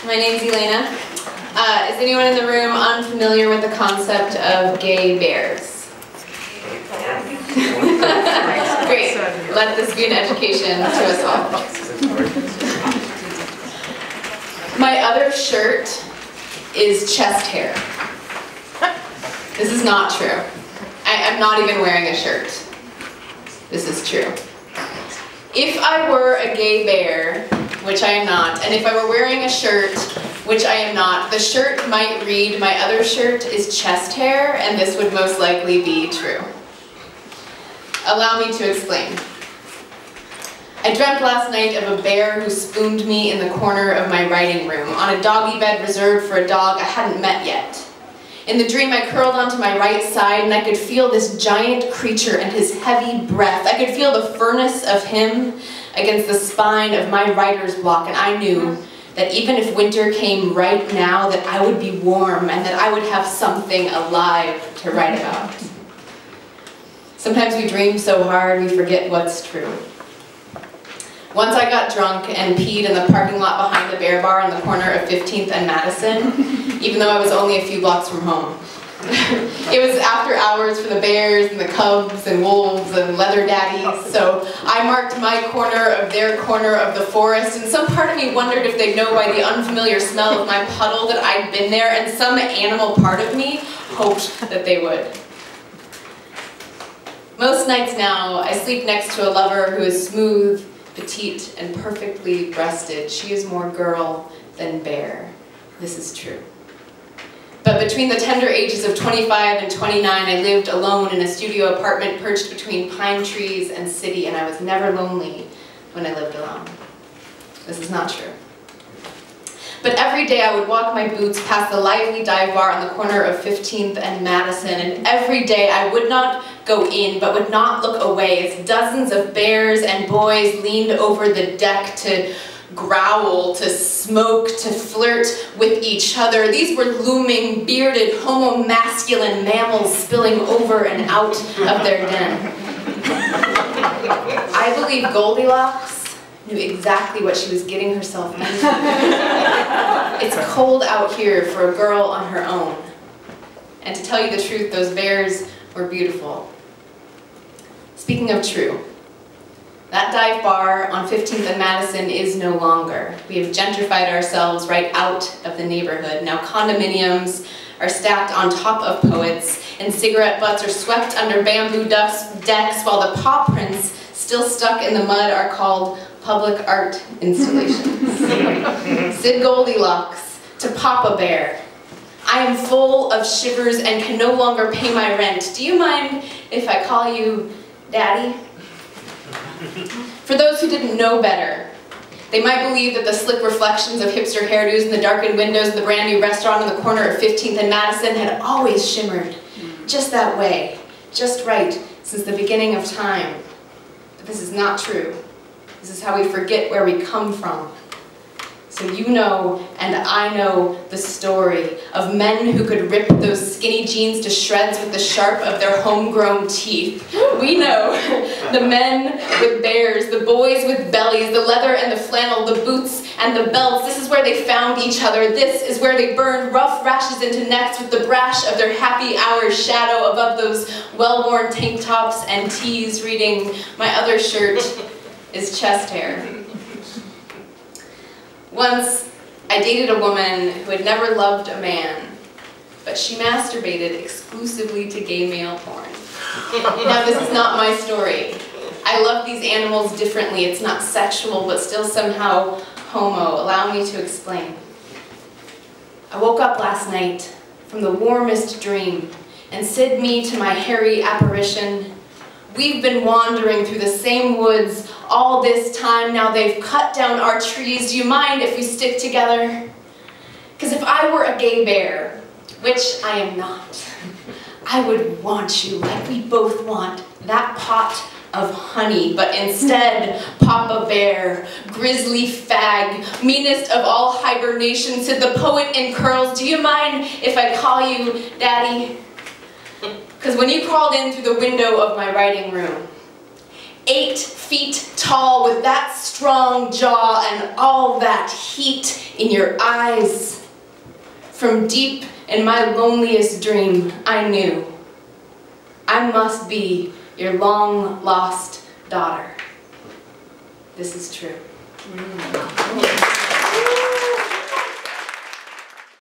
My name's Elaina. Is anyone in the room unfamiliar with the concept of gay bears? Great. Let this be an education to us all. My other shirt is chest hair. This is not true. I'm not even wearing a shirt. This is true. If I were a gay bear, which I am not, and if I were wearing a shirt, which I am not, the shirt might read, my other shirt is chest hair, and this would most likely be true. Allow me to explain. I dreamt last night of a bear who spooned me in the corner of my writing room, on a doggy bed reserved for a dog I hadn't met yet. In the dream, I curled onto my right side, and I could feel this giant creature and his heavy breath. I could feel the furnace of him against the spine of my writer's block, and I knew that even if winter came right now, that I would be warm and that I would have something alive to write about. Sometimes we dream so hard we forget what's true. Once I got drunk and peed in the parking lot behind the bear bar on the corner of 15th and Madison, even though I was only a few blocks from home. It was after hours for the bears and the cubs and wolves and leather daddies, so I marked my corner of their corner of the forest, and some part of me wondered if they'd know by the unfamiliar smell of my puddle that I'd been there, and some animal part of me hoped that they would. Most nights now, I sleep next to a lover who is smooth, petite, and perfectly breasted. She is more girl than bear. This is true. But between the tender ages of 25 and 29, I lived alone in a studio apartment perched between pine trees and city, and I was never lonely when I lived alone. This is not true. But every day I would walk my boots past the lively dive bar on the corner of 15th and Madison, and every day I would not go in, but would not look away as dozens of bears and boys leaned over the deck to growl, to smoke, to flirt with each other. These were looming, bearded, homo-masculine mammals spilling over and out of their den. I believe Goldilocks knew exactly what she was getting herself into. It's cold out here for a girl on her own. And to tell you the truth, those bears were beautiful. Speaking of true, that dive bar on 15th and Madison is no longer. We have gentrified ourselves right out of the neighborhood. Now condominiums are stacked on top of poets, and cigarette butts are swept under bamboo decks, while the paw prints still stuck in the mud are called public art installations. Sid Goldilocks to Papa Bear. I am full of shivers and can no longer pay my rent. Do you mind if I call you Daddy? For those who didn't know better, they might believe that the slick reflections of hipster hairdos in the darkened windows of the brand new restaurant on the corner of 15th and Madison had always shimmered just that way, just right, since the beginning of time. But this is not true. This is how we forget where we come from. So you know, and I know, the story of men who could rip those skinny jeans to shreds with the sharp of their homegrown teeth. We know the men with bears, the boys with bellies, the leather and the flannel, the boots and the belts. This is where they found each other. This is where they burned rough rashes into necks with the brash of their happy hours shadow above those well-worn tank tops and tees reading, "My other shirt is chest hair." Once, I dated a woman who had never loved a man, but she masturbated exclusively to gay male porn. Now, this is not my story. I love these animals differently. It's not sexual, but still somehow homo. Allow me to explain. I woke up last night from the warmest dream, and said me to my hairy apparition, "We've been wandering through the same woods all this time. Now they've cut down our trees. Do you mind if we stick together? Because if I were a gay bear, which I am not, I would want you like we both want that pot of honey, but instead, Papa Bear, grizzly fag, meanest of all hibernation, said the poet in curls, do you mind if I call you Daddy? Because when you crawled in through the window of my writing room, 8 feet tall with that strong jaw and all that heat in your eyes. From deep in my loneliest dream, I knew I must be your long-lost daughter. This is true.